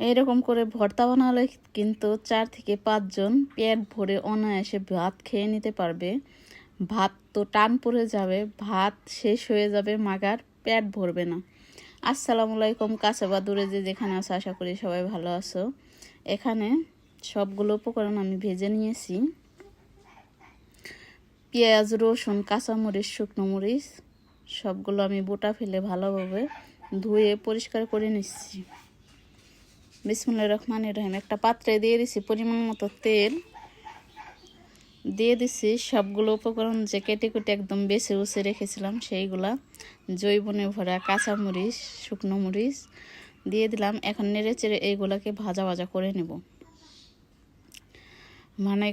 এইরকম করে ভর্তা বানালে কিন্তু 4 থেকে 5 জন পেট ভরে অনায়াসে ভাত খেয়ে নিতে পারবে। ভাত তো টান পড়ে যাবে, ভাত শেষ হয়ে যাবে মাগার পেট ভরবে না। আসসালামু আলাইকুম, কাছে বা দূরে যে যেখানে আছো আশা করি সবাই ভালো আছো। এখানে সবগুলো উপকরণ আমি ভেজে নিয়েছি। পেঁয়াজ, রসুন, কাঁচামরিচ, শুকনো মরিচ সবগুলো আমি বোটা ফেলে ভালোভাবে ধুয়ে পরিষ্কার করে নিচ্ছি। বিসমিল্লাহির রহমানির রহিম। একটা পাত্রে দিয়ে দিছি পরিমাণ মতো তেল, দিয়ে দিছি সবগুলো উপকরণ যে কেটে কেটে একদম বেছে উছে রেখেছিলাম সেইগুলা, জৈবনে ভরা কাঁচামরিচ, শুকনো মরিচ দিয়ে দিলাম। এখন নেড়ে চেড়ে এইগুলাকে ভাজা ভাজা করে নেব। মানে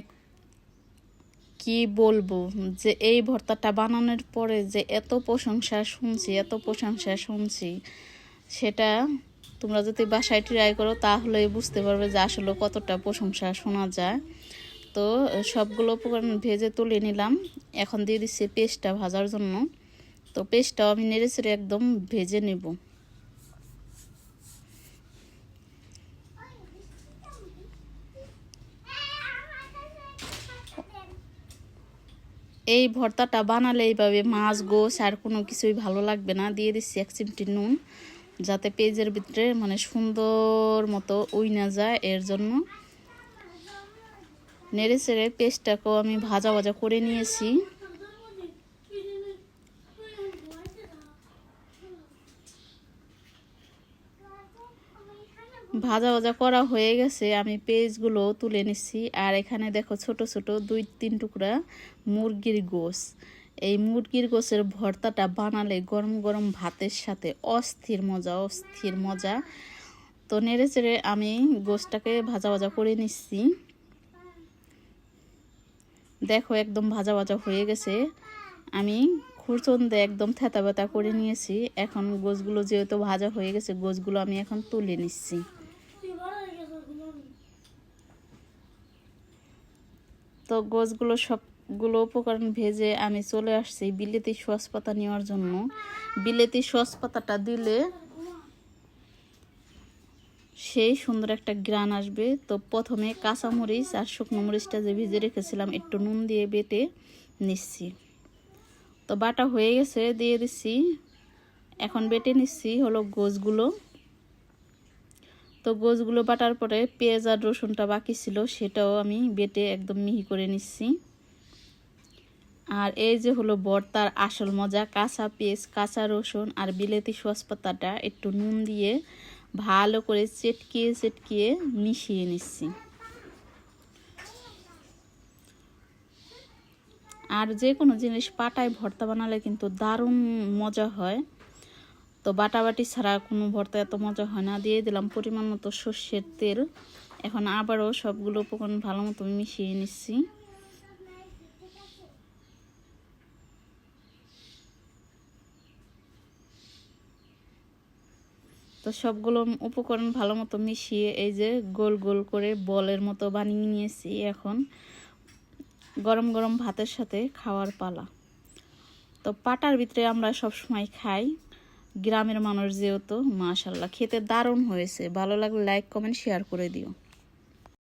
কি বলবো যে এই ভর্তাটা বানানোর পরে যে এত প্রশংসা শুনছি সেটা তোমরা যদি বাসায় ট্রাই করো তাহলেই বুঝতে পারবে যে আসলে কতটা প্রশংসা শোনা যায়। তো সবগুলো উপকরণ ভেজে তুলে নিলাম। এখন দিয়ে দিচ্ছি পেস্টটা ভাজার জন্য। তো পেস্টটাও আমি নেড়ে চেড়ে একদম ভেজে নেব। এই ভর্তাটা বানালে এইভাবে মাছ, গোশ আর কোনো কিছুই ভালো লাগবে না। দিয়ে দিচ্ছি 1 চিমটি নুন, যাতে পেঁয়াজের ভিতরে মানে সুন্দর মতো উইনা যায়, এর জন্য। নেড়ে চেড়ে পেস্টটাকেও আমি ভাজা ভাজা করে নিয়েছি। ভাজা ভাজা করা হয়ে গেছে, আমি পেঁয়াজগুলো তুলে নিচ্ছি। আর এখানে দেখো ছোট ছোট 2-3 টুকরা মুরগির গোশ। এই মুরগির গোশের ভর্তাটা বানালে গরম গরম ভাতের সাথে অস্থির মজা। তো নেড়ে চেড়ে আমি গোশটাকে ভাজা ভাজা করে নিচ্ছি। দেখো একদম ভাজা ভাজা হয়ে গেছে। আমি খুরচন দিয়ে একদম থেতা বেতা করে নিয়েছি। এখন গোশগুলো যেহেতু ভাজা হয়ে গেছে, গোশগুলো আমি এখন তুলে নিচ্ছি। তো গোশগুলো সবগুলো উপকরণ ভেজে আমি চলে আসছি বিলেতি সস পাতা নেওয়ার জন্য। বিলেতি সস পাতাটা দিলে সেই সুন্দর একটা গ্রান আসবে। তো প্রথমে কাঁচামরিচ আর শুকনো মরিচটা যে ভেজে রেখেছিলাম একটু নুন দিয়ে বেটে নিচ্ছি। তো বাটা হয়ে গেছে, দিয়ে দিচ্ছি। এখন বেটে নিচ্ছি হলো গোশগুলো। তো গোশগুলো বাটার পরে পেঁয়াজ আর রসুনটা বাকি ছিল সেটাও আমি বেটে একদম মিহি করে নিচ্ছি। আর এই যে হলো ভর্তার আসল মজা, কাঁচা পেঁয়াজ, কাঁচা রসুন আর বিলেতি সস পাতাটা একটু নুন দিয়ে ভালো করে চেটকিয়ে মিশিয়ে নিচ্ছি। আর যে কোনো জিনিস পাটায় ভর্তা বানালে কিন্তু দারুণ মজা হয়। তো বাটাবাটি ছাড়া কোনো ভর্তা এত মজা হয় না। দিয়ে দিলাম পরিমাণ মতো সর্ষের তেল। এখন আবারও সবগুলো উপকরণ ভালো মতো মিশিয়ে নিচ্ছি। তো সবগুলো উপকরণ ভালো মতো মিশিয়ে এই যে গোল গোল করে বলের মতো বানিয়ে নিয়েছি। এখন গরম গরম ভাতের সাথে খাওয়ার পালা। তো পাটার ভিতরে আমরা সব সময় খাই, গ্রামের মানুষ যেহেতু। মাশাআল্লাহ, খেতে দারুণ হয়েছে। ভালো লাগলে লাইক, কমেন্ট, শেয়ার করে দিও।